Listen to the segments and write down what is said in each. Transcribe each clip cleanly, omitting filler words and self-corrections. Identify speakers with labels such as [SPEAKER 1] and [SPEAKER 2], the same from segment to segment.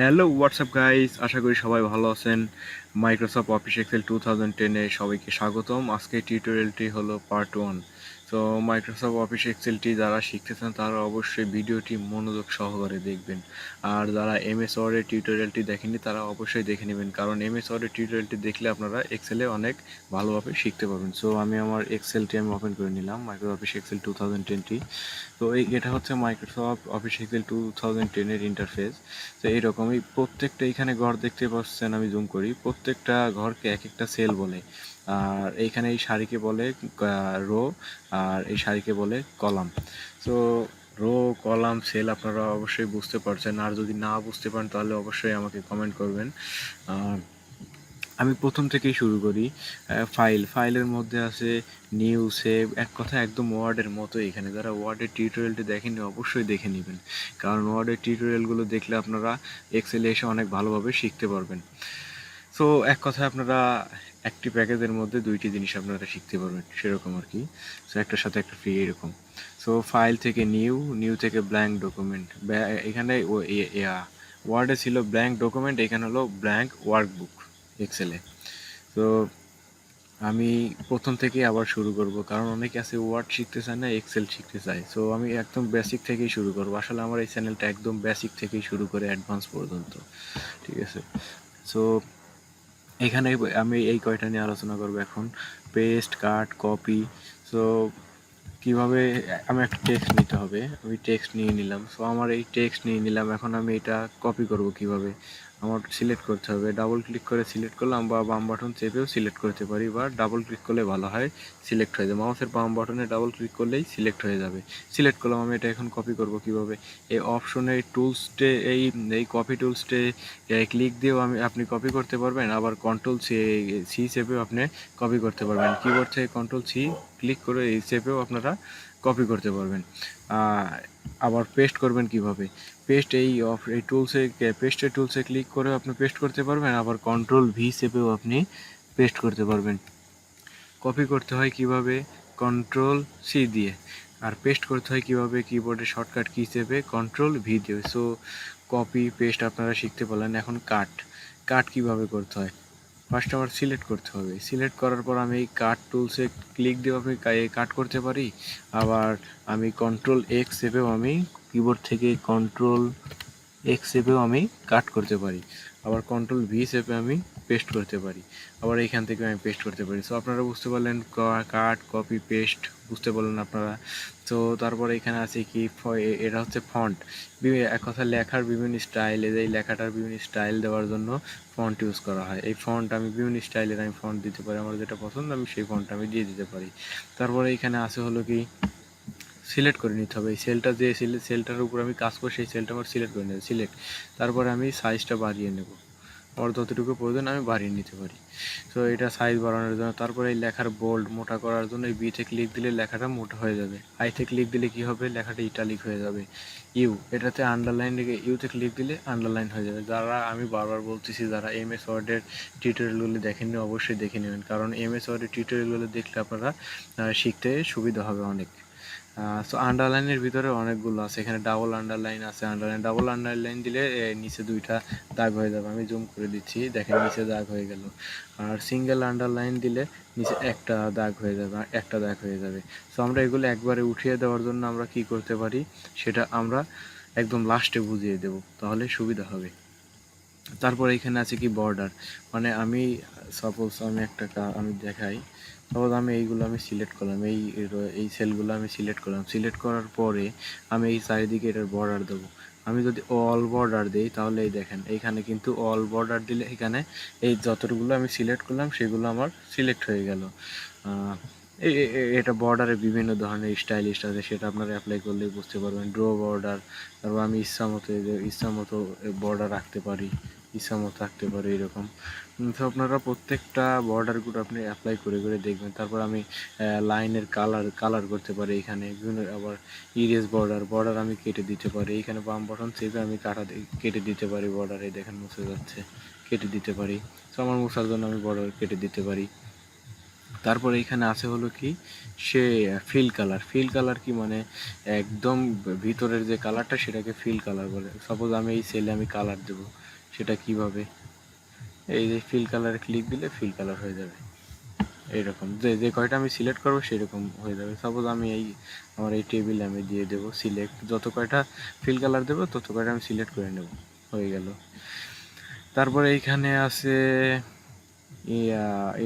[SPEAKER 1] Hello WhatsApp guys, আশা করি সবাই ভালো আছেন। মাইক্রোসফট অফিস এক্সেল 2010-এ সবাইকে স্বাগতম। আজকে টিউটোরিয়ালটি হলো পার্ট 1। তো মাইক্রোসফট অফিস এক্সেলটি যারা শিখতেছেন তারা অবশ্যই ভিডিওটি মনোযোগ সহকারে দেখবেন। আর যারা এমএস ওয়ার্ডের টিউটোরিয়ালটি দেখেননি তারা অবশ্যই দেখে নেবেন, কারণ এমএস ওয়ার্ডের টিউটোরিয়ালটি দেখলে আপনারা এক্সেলে অনেক ভালোভাবে শিখতে পারবেন। সো আমি আমার এক্সেলটি ওপেন করে নিলাম, মাইক্রোসফট অফিস এক্সেল 2010টি। তো এটা হচ্ছে মাইক্রোসফট অফিস এক্সেল 2010-এর ইন্টারফেস। তো এইরকমই প্রত্যেকটা এখানে ঘর দেখতে পাচ্ছেন, আমি জুম করি, প্রত্যেকটা ঘরকে এক একটা সেল বলে। আর এইখানে এই সারিকে বলে রো, আর এই সারিকে বলে কলাম। তো রো, কলাম, সেল আপনারা অবশ্যই বুঝতে পারছেন। আর যদি না বুঝতে পারেন তাহলে অবশ্যই আমাকে কমেন্ট করবেন। আমি প্রথম থেকেই শুরু করি। ফাইলের মধ্যে আছে নিউ, সেভ, এক কথা একদম ওয়ার্ডের মতো। এখানে যারা ওয়ার্ডের টিউটোরিয়ালটি দেখেননি অবশ্যই দেখে নেবেন, কারণ ওয়ার্ডের টিউটোরিয়ালগুলো দেখলে আপনারা এক্সেলে এসে অনেক ভালোভাবে শিখতে পারবেন। সো এক কথায় আপনারা একটি প্যাকেজের মধ্যে দুইটি জিনিস আপনারা শিখতে পারবেন, সেরকম আর কি। সো একটার সাথে একটা ফ্রি, এরকম। সো ফাইল থেকে নিউ থেকে ব্ল্যাঙ্ক ডকুমেন্ট। এখানে ওয়ার্ডে ছিল ব্ল্যাঙ্ক ডকুমেন্ট, এখানে হলো ব্ল্যাঙ্ক ওয়ার্কবুক এক্সেলে। তো আমি প্রথম থেকে আবার শুরু করব, কারণ অনেকে আছে ওয়ার্ড শিখতে চায় না, এক্সেল শিখতে চায়। সো আমি একদম বেসিক থেকেই শুরু করব। আসলে আমার এই চ্যানেলটা একদম বেসিক থেকেই শুরু করে অ্যাডভান্স পর্যন্ত, ঠিক আছে। সো এখানে আমি এই কয়টা নিয়ে আলোচনা করব এখন। পেস্ট, কাট, কপি। সো কিভাবে, আমি একটা টেক্সট নিতে হবে, আমি টেক্সট নিয়ে নিলাম। সো আমার এই টেক্সট নিয়ে নিলাম, এখন আমি এটা কপি করব কিভাবে। আমার সিলেক্ট করতে হবে, ডাবল ক্লিক করে সিলেক্ট করলাম, বা বাম বাটন চেপেও সিলেক্ট করতে পারি, বা ডাবল ক্লিক করলে ভালো হয়, সিলেক্ট হয়ে যাবে। মাউসের বাম বাটনে ডাবল ক্লিক করলেই সিলেক্ট হয়ে যাবে। সিলেক্ট করলাম, আমি এটা এখন কপি করব কিভাবে। এই অপশনে টুলসটে, এই কপি টুলসটে ক্লিক দিয়েও আপনি কপি করতে পারবেন, আবার কন্ট্রোল সি চেপেও আপনি কপি করতে পারবেন। কিবোর্ড থেকে কন্ট্রোল সি ক্লিক করে এই চেপেও আপনারা কপি করতে পারবেন। আবার পেস্ট করবেন কিভাবে, পেস্ট এই পেস্টের টুলসে ক্লিক করে আপনি পেস্ট করতে পারবেন, আবার কন্ট্রোল ভি চেপেও আপনি পেস্ট করতে পারবেন। কপি করতে হয় কিভাবে, কন্ট্রোল সি দিয়ে। আর পেস্ট করতে হয় কিভাবে, কিবোর্ডের শর্টকাট কি চেপে কন্ট্রোল ভি দিয়ে। সো কপি পেস্ট আপনারা শিখতে পারলেন। এখন কাট কিভাবে করতে হয়, ফার্স্ট আমার সিলেক্ট করতে হবে। সিলেক্ট করার পর আমি এই কাট টুলসে ক্লিক দিয়ে আমি কাট করতে পারি, আবার আমি কন্ট্রোল এক্স চেপেও আমি কিবোর্ড থেকে কন্ট্রোল এক্স চেপেও আমি কাট করতে পারি, আবার কন্ট্রোল ভি চেপে আমি পেস্ট করতে পারি, আবার এইখান থেকে আমি পেস্ট করতে পারি। সো আপনারা বুঝতে পারলেন, কাট, কপি, পেস্ট বুঝতে পারলেন আপনারা। তো তারপরে এখানে আছে কি, এটা হচ্ছে ফন্ট। এক কথা লেখার বিভিন্ন স্টাইল, এই লেখাটার বিভিন্ন স্টাইল দেওয়ার জন্য ফন্ট ইউজ করা হয়। এই ফন্ট আমি বিভিন্ন স্টাইলের আমি ফন্ট দিতে পারি, আমার যেটা পছন্দ আমি সেই ফন্ট আমি দিয়ে দিতে পারি। তারপরে এখানে আছে হলো কি, সিলেক্ট করে নিতে হবে। এই সেলটার উপর আমি কাজ করছি, সেই সেলটা আমার সিলেক্ট করে নেব, তারপরে আমি সাইজটা বাড়িয়ে নেব, আমার যতটুকু প্রয়োজন আমি বাড়িয়ে নিতে পারি। সো এটা সাইজ বাড়ানোর জন্য। তারপরে এই লেখার বোল্ড মোটা করার জন্য এই বিতে ক্লিক দিলে লেখাটা মোটা হয়ে যাবে। আইতে ক্লিক দিলে কি হবে, লেখাটা ইটালিক হয়ে যাবে। এটাতে আন্ডারলাইন রেখে ইউতে ক্লিক দিলে আন্ডারলাইন হয়ে যাবে। যারা, আমি বারবার বলতেছি, যারা এমএস ওয়ার্ডের টিউটোরিয়ালগুলো দেখেননি অবশ্যই দেখে নেবেন, কারণ এমএস ওয়ার্ডের টিউটোরিয়ালগুলো দেখলে আপনারা শিখতে সুবিধা হবে অনেক। সো আন্ডারলাইনের ভিতরে অনেকগুলো আছে, এখানে ডাবল আন্ডারলাইন আছে। ডাবল আন্ডারলাইন দিলে নিচে দুইটা দাগ হয়ে যাবে, আমি জুম করে দিচ্ছি, দেখেন নিচে দাগ হয়ে গেল। আর সিঙ্গেল আন্ডারলাইন দিলে নিচে একটা দাগ হয়ে যাবে। সো আমরা এগুলো একবারে উঠিয়ে দেওয়ার জন্য আমরা কি করতে পারি, সেটা আমরা একদম লাস্টে বুঝিয়ে দেব, তাহলে সুবিধা হবে। তারপর এখানে আছে কি বর্ডার, মানে আমি সাপোজ আমি দেখাই। সাপোজ আমি এইগুলো আমি সিলেক্ট করলাম, এই সেলগুলো আমি সিলেক্ট করলাম। সিলেক্ট করার পরে আমি এই চারিদিকে এটার বর্ডার দেবো। আমি যদি অল বর্ডার দিই তাহলে এই দেখেন এইখানে কিন্তু অল বর্ডার দিলে এখানে এই যতগুলো আমি সিলেক্ট করলাম সেগুলো আমার সিলেক্ট হয়ে গেল। এটা বর্ডারে বিভিন্ন ধরনের স্টাইলিস্ট আছে, সেটা আপনারা অ্যাপ্লাই করলেই বুঝতে পারবেন। ড্র বর্ডার, তারপর আমি ইচ্ছা মতো বর্ডার রাখতে পারি, এরকম। তো আপনারা প্রত্যেকটা বর্ডারগুলো আপনি অ্যাপ্লাই করে করে দেখবেন। তারপর আমি লাইনের কালার করতে পারি এখানে বিভিন্ন। আবার ইরেজ বর্ডার আমি কেটে দিতে পারি, এইখানে বাম বাটন চেপে আমি কেটে দিতে পারি বর্ডারে, দেখেন মুছে যাচ্ছে, কেটে দিতে পারি। তো আমার মুছার জন্য আমি বর্ডার কেটে দিতে পারি। তারপরে এখানে আছে হলো কি, সে ফিল কালার কি, মানে একদম ভিতরের যে কালারটা সেটাকে ফিল কালার বলে। সাপোজ আমি এই সেলে আমি কালার দেবো, সেটা কিভাবে, এই যে ফিল কালারে ক্লিক দিলে ফিল কালার হয়ে যাবে, এইরকম যে যে কয়টা আমি সিলেক্ট করবো সেরকম হয়ে যাবে। সাপোজ আমি আমার এই টেবিলে আমি দিয়ে দেবো সিলেক্ট, যত কয়টা ফিল কালার দেবো তত কয়টা আমি সিলেক্ট করে নেব, হয়ে গেল। তারপরে এইখানে আছে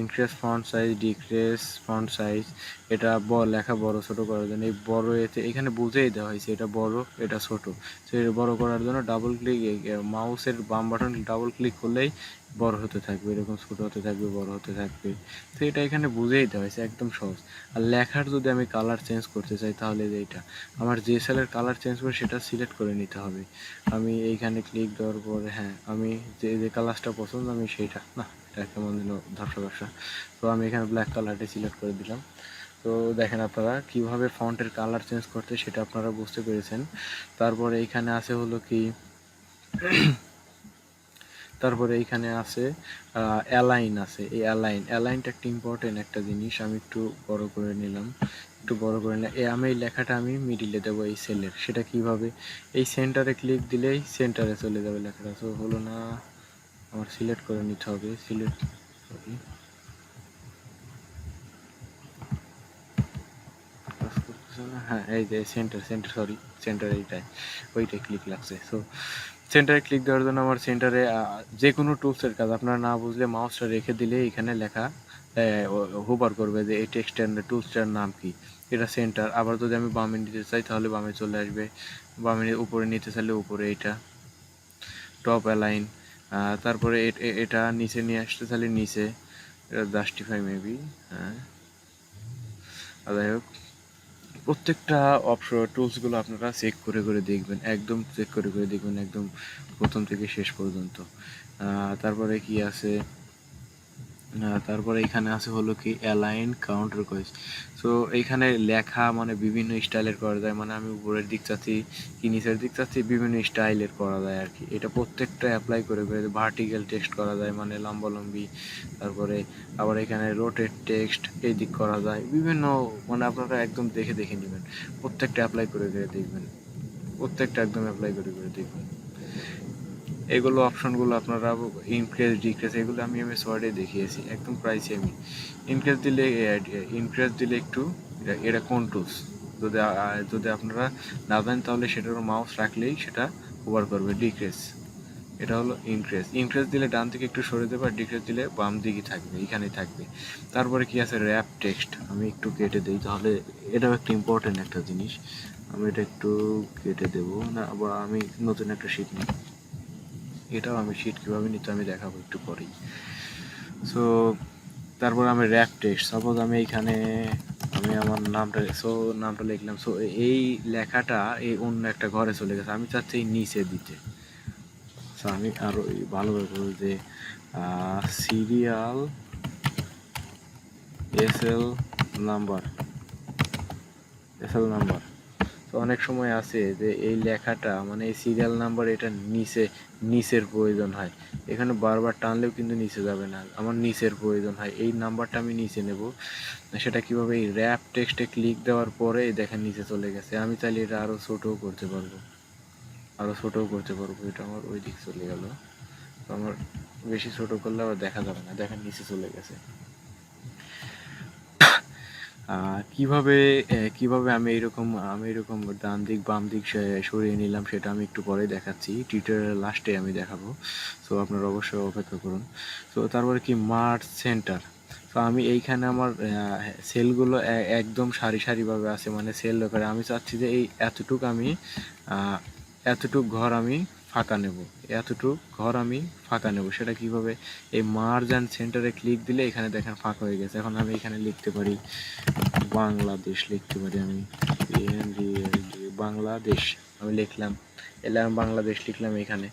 [SPEAKER 1] increase font size, decrease font size, এটা লেখা বড় ছোট করার জন্য এই বড় এতে এখানে বুঝেই দেওয়া হয়েছে এটা বড় এটা ছোট। তো এটা বড় করার জন্য ডাবল ক্লিক, মাউসের বাম বাটন ডাবল ক্লিক করলেই বড় হতে থাকবে, এরকম ছোট হতে থাকবে, বড় হতে থাকবে। তো এটা এখানে বুঝেই দেওয়া হয়েছে, একদম সহজ। আর লেখার যদি আমি কালার চেঞ্জ করতে চাই তাহলে এইটা আমার যে সেলের কালার চেঞ্জ করে সেটা সিলেক্ট করে নিতে হবে। আমি এইখানে ক্লিক দেওয়ার পরে হ্যাঁ আমি যে যে কালারটা পছন্দ আমি সেইটা, না এটা কেমন যেন ঝাপসা, তো আমি এখানে ব্ল্যাক কালারটা সিলেক্ট করে দিলাম। তো দেখেন আপনারা কিভাবে ফন্টের কালার চেঞ্জ করতে সেটা আপনারা বুঝতে পেরেছেন। তারপরে এইখানে আছে হলো কি তারপরে এইখানে আছে অ্যালাইন আছে, এই অ্যালাইনটা একটা ইম্পর্টেন্ট একটা জিনিস। আমি একটু বড় করে নিলাম, আমি এই লেখাটা আমি মিডিলে দেবো এই সেলের, সেটা কিভাবে, এই সেন্টারে ক্লিক দিলেই সেন্টারে চলে যাবে লেখাটা। তো হলো না, আমার সিলেক্ট করে নিতে হবে, সিলেক্ট সরি হ্যাঁ এই যে সেন্টার সরি সেন্টার এইটাই ওইটাই ক্লিক লাগছে। সো সেন্টারে ক্লিক দেওয়ার জন্য আমার সেন্টারে যে কোনো টুলসের কাজ আপনারা না বুঝলে মাউসটা রেখে দিলে এখানে লেখা হোভার করবে যে এই টেক্সটের টুলসটার নাম কি, এটা সেন্টার। আবার যদি আমি বামে নিতে চাই তাহলে বামে চলে আসবে, বামে উপরে নিতে চাইলে উপরে এইটা টপ অ্যালাইন। তারপরে এটা নিচে নিয়ে আসতে চাইলে নিচে, এটা জাস্টিফাই মেবি, হ্যাঁ যাই হোক প্রত্যেকটা টুলসগুলো আপনারা চেক করে করে দেখবেন, একদম চেক করে করে দেখবেন একদম প্রথম থেকে শেষ পর্যন্ত। তারপরে কি আছে, তারপরে এখানে আছে হলো কি অ্যালাইন কাউন্টার কয়েস। সো এইখানে লেখা মানে বিভিন্ন স্টাইলের করা যায়, মানে আমি উপরের দিক চাচ্ছি কি নিচের দিক চাচ্ছি বিভিন্ন স্টাইলের করা যায় আর কি। এটা প্রত্যেকটা অ্যাপ্লাই করে করে ভার্টিক্যাল টেক্সট করা যায় মানে লম্বালম্বি, তারপরে আবার এখানে রোটেট টেক্সট এই দিক করা যায় বিভিন্ন, মানে আপনারা একদম দেখে দেখে নেবেন, প্রত্যেকটা অ্যাপ্লাই করে করে দেখবেন, প্রত্যেকটা একদম অ্যাপ্লাই করে করে দেখবেন। এগুলো অপশনগুলো আপনারা ইনক্রিজ ডিক্রিজ এগুলো আমি এমএস ওয়ার্ডে দেখিয়েছি, একদম প্রায় সেমই। ইনক্রিজ দিলে একটু এটা কোন টুলস, যদি যদি আপনারা না জানেন তাহলে সেটার মাউস রাখলেই সেটা ওভার করবে। ডিক্রিজ এটা হলো ইনক্রিজ দিলে ডান দিকে একটু সরে দেবে, আর ডিক্রিজ দিলে বাম দিকে থাকবে, এখানেই থাকবে। তারপরে কি আছে র্যাপ টেক্সট, আমি একটু কেটে দিই তাহলে, এটাও একটা ইম্পর্টেন্ট একটা জিনিস, আমি এটা একটু কেটে দেবো না, বা আমি নতুন একটা শিট নিই, এটাও আমি শিট কীভাবে নিতে আমি দেখাবো একটু পরেই। সো তারপর আমি র্যাপ টেক্সট, সাপোজ আমি এইখানে আমি আমার নামটা লিখলাম। সো এই লেখাটা এই অন্য একটা ঘরে চলে গেছে, আমি চাচ্ছি এই নিচে দিতে। সো আমি আরও ভালোভাবে বলবো যে সিরিয়াল এসএল নাম্বার, তো অনেক সময় আছে যে এই লেখাটা মানে এই সিরিয়াল নাম্বার এটা নিচের প্রয়োজন হয়, এখানে বারবার টানলেও কিন্তু নিচে যাবে না, আমার নিচের প্রয়োজন হয়, এই নাম্বারটা আমি নিচে নেব। সেটা কিভাবে, এই র্যাপ টেক্সটে ক্লিক দেওয়ার পরে দেখেন নিচে চলে গেছে। আমি চাইলে এটা আরও ছোটও করতে পারবো, এটা আমার ওই দিক চলে গেল, তো আমার বেশি ছোট করলে আবার দেখা যাবে না, দেখেন নিচে চলে গেছে। কিভাবে কিভাবে আমি এরকম ডান দিক বাম দিক সরিয়ে নিলাম সেটা আমি একটু পরে দেখাচ্ছি, টিউটোরিয়ালের লাস্টে আমি দেখাবো। সো আপনারা অবশ্যই অপেক্ষা করুন। তো তারপরে কি মার্জ সেন্টার, তো আমি এইখানে আমার সেলগুলো একদম সারিভাবে আছে, মানে সেল করে আমি চাচ্ছি যে এই এতটুক ঘর আমি ফাঁকা নেব, সেটা কিভাবে, এই মার্জ অ্যান্ড সেন্টারে ক্লিক দিলে এখানে দেখেন ফাঁকা হয়ে গেছে। এখন আমি এখানে লিখতে পারি বাংলাদেশ, লিখতে পারি আমি বাংলাদেশ, আমি লিখলাম, বাংলাদেশ লিখলাম এখানে।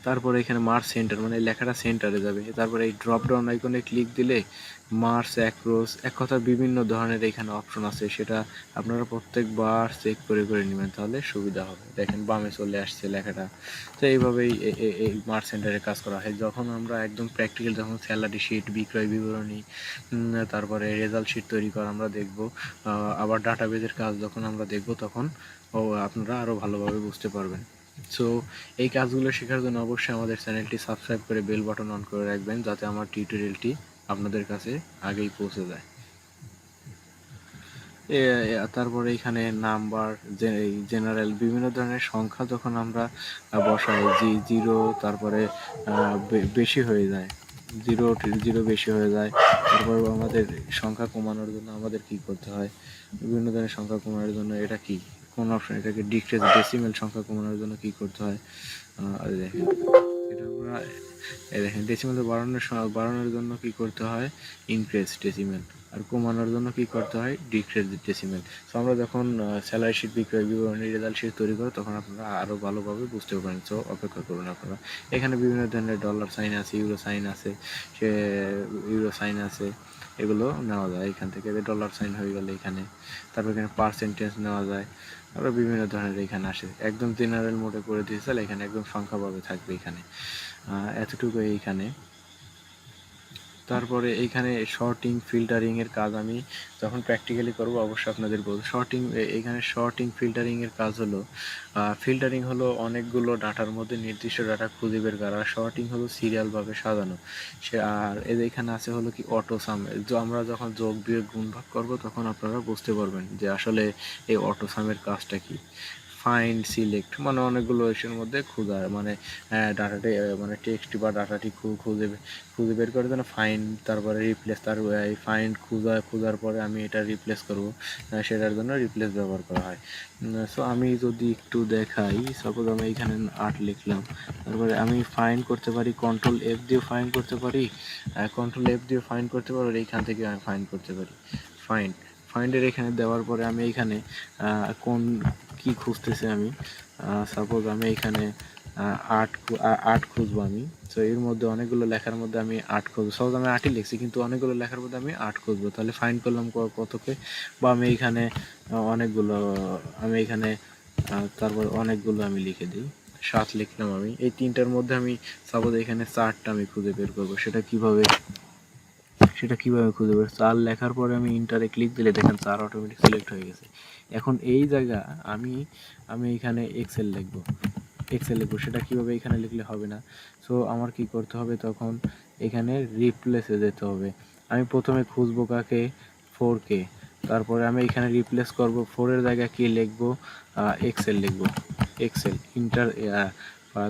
[SPEAKER 1] তারপরে এখানে মার্চ সেন্টার মানে লেখাটা সেন্টারে যাবে। তারপরে এই ড্রপ ডাউন আইকনে ক্লিক দিলে মার্চ অ্যাক্রস, এক কথা বিভিন্ন ধরনের এখানে অপশন আছে, সেটা আপনারা প্রত্যেকবার চেক করে করে নেবেন তাহলে সুবিধা হবে। দেখেন বামে চলে আসছে লেখাটা। তো এইভাবেই এই মার্চ সেন্টারে কাজ করা হয়। যখন আমরা একদম প্র্যাকটিক্যাল, যখন স্যালারি শিট, বিক্রয় বিবরণী, তারপরে রেজাল্ট শিট তৈরি করা আমরা দেখব, আবার ডাটাবেজের কাজ যখন আমরা দেখব তখন আপনারা আরও ভালোভাবে বুঝতে পারবেন। সো এই কাজগুলো শেখার জন্য অবশ্যই আমাদের চ্যানেলটি সাবস্ক্রাইব করে বেল বাটন অন করে রাখবেন, যাতে আমার টিউটোরিয়ালটি আপনাদের কাছে আগেই পৌঁছে যায়। তারপরে এখানে নাম্বার, জেনারেল বিভিন্ন ধরনের সংখ্যা যখন আমরা বসাই, জিরো তারপরে বেশি হয়ে যায়, জিরো জিরো বেশি হয়ে যায়, তারপর আমাদের সংখ্যা কমানোর জন্য আমাদের কি করতে হয়, বিভিন্ন ধরনের সংখ্যা কমানোর জন্য এটা কি কোন অপশন, এটাকে ডিক্রিজ ডেসিমেল সংখ্যা কমানোর জন্য কি করতে হয়, দেখেন এটা আমরা দেখেন ডেসিমেল বাড়ানোর জন্য কি করতে হয়, ইনক্রিজ ডেসিমেল, আর কমানোর জন্য কি করতে হয়, ডিক্রিজ ডেসিমেল। সো আমরা যখন স্যালারি শিট, বিক্রয় বিবরণী, রেজাল্ট শিট তৈরি করো তখন আপনারা আরও ভালোভাবে বুঝতে পারেন। সো অপেক্ষা করুন আপনারা। এখানে বিভিন্ন ধরনের ডলার সাইন আছে, ইউরো সাইন আছে, সে ইউরো সাইন আছে, এগুলো নেওয়া যায় এখান থেকে। ডলার সাইন হয়ে গেলে এখানে, তারপর এখানে পার্সেন্টেজ নেওয়া যায়, আরও বিভিন্ন ধরনের এখানে আসে। একদম জেনারেল মোডে করে দিয়েছে, এখানে একদম সংখ্যাভাবে থাকবে এখানে, এতটুকু এইখানে। তারপরে এইখানে শর্টিং, ফিল্টারিং এর কাজ আমি যখন প্র্যাকটিক্যালি করব অবশ্যই আপনাদের বলবো। এইখানে শর্টিং, ফিল্টারিং এর কাজ হলো, ফিল্টারিং হলো অনেকগুলো ডাটার মধ্যে নির্দিষ্ট ডাটা খুঁজে বের করা, শর্টিং হলো সিরিয়ালভাবে সাজানো। আর এখানে আছে হলো কি অটো সাম, আমরা যখন যোগ বিয়োগ গুণ ভাগ করবো তখন আপনারা বুঝতে পারবেন যে আসলে এই অটো সামের কাজটা কি। ফাইন্ড, সিলেক্ট মানে অনেকগুলো এর মধ্যে খোঁজা, মানে ডাটাটি মানে টেক্সট বা ডাটাটি খুঁজে বের করার জন্য ফাইন্ড, তারপরে রিপ্লেস, তার ফাইন্ড খোঁজার পরে আমি এটা রিপ্লেস করব, সেটার জন্য রিপ্লেস ব্যবহার করা হয়। সো আমি যদি একটু দেখাই, সাপোজ আমি এখানে 8 লিখলাম, তারপরে আমি ফাইন্ড করতে পারি, কন্ট্রোল এফ দিয়ে ফাইন্ড করতে পারি, ফাইন্ড করতে পারি, এইখান থেকে আমি ফাইন্ড করতে পারি। ফাইন্ডের এখানে দেওয়ার পরে আমি এইখানে কোন কি খুঁজতেছি আমি, সাপোজ আমি এখানে আট খুঁজবো আমি। তো এর মধ্যে অনেকগুলো লেখার মধ্যে আমি আট খুঁজবো, সাপোজ আমি আটই লিখছি কিন্তু অনেকগুলো লেখার মধ্যে আমি আট খুঁজবো, তাহলে ফাইন্ড করলাম কতকে, বা আমি এইখানে অনেকগুলো, আমি এখানে তারপর অনেকগুলো আমি লিখে দিই, 7 লিখলাম আমি। এই তিনটার মধ্যে আমি সাপোজ এখানে 4টা আমি খুঁজে বের করবো, সেটা কিভাবে খুঁজে বের, 4 লেখার পরে আমি ইন্টারে ক্লিক দিলে দেখেন 4 অটোমেটিক সিলেক্ট হয়ে গেছে। এখন এই জায়গা আমি এখানে এক্সেল লিখবো, সেটা কিভাবে এখানে লিখলে হবে না। সো আমার কি করতে হবে, তখন এখানে রিপ্লেসে যেতে হবে। আমি প্রথমে খুঁজবো কাকে, 4কে, তারপরে আমি এখানে রিপ্লেস করব, 4-এর জায়গায় কি লিখবো, এক্সেল লিখবো, এক্সেল ইন্টার,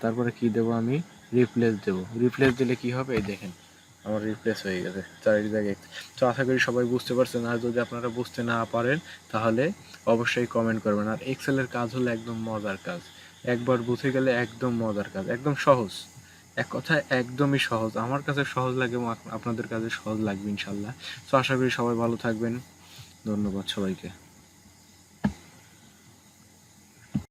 [SPEAKER 1] তারপরে কি দেবো আমি, রিপ্লেস দিলে কি হবে, দেখেন আমার রিপ্লেস হয়ে গেছে 4-এর জায়গায়। তো আশা করি সবাই বুঝতে পারছেন, আর যদি আপনারা বুঝতে না পারেন তাহলে অবশ্যই কমেন্ট করবেন। আর এক্সেলের কাজ হলো একদম মজার কাজ, একবার বুঝে গেলে একদম মজার কাজ, একদম সহজ, এক কথায় একদমই সহজ। আমার কাছে সহজ লাগে, আপনাদের কাছে সহজ লাগবে ইনশাল্লাহ। তো আশা করি সবাই ভালো থাকবেন, ধন্যবাদ সবাইকে।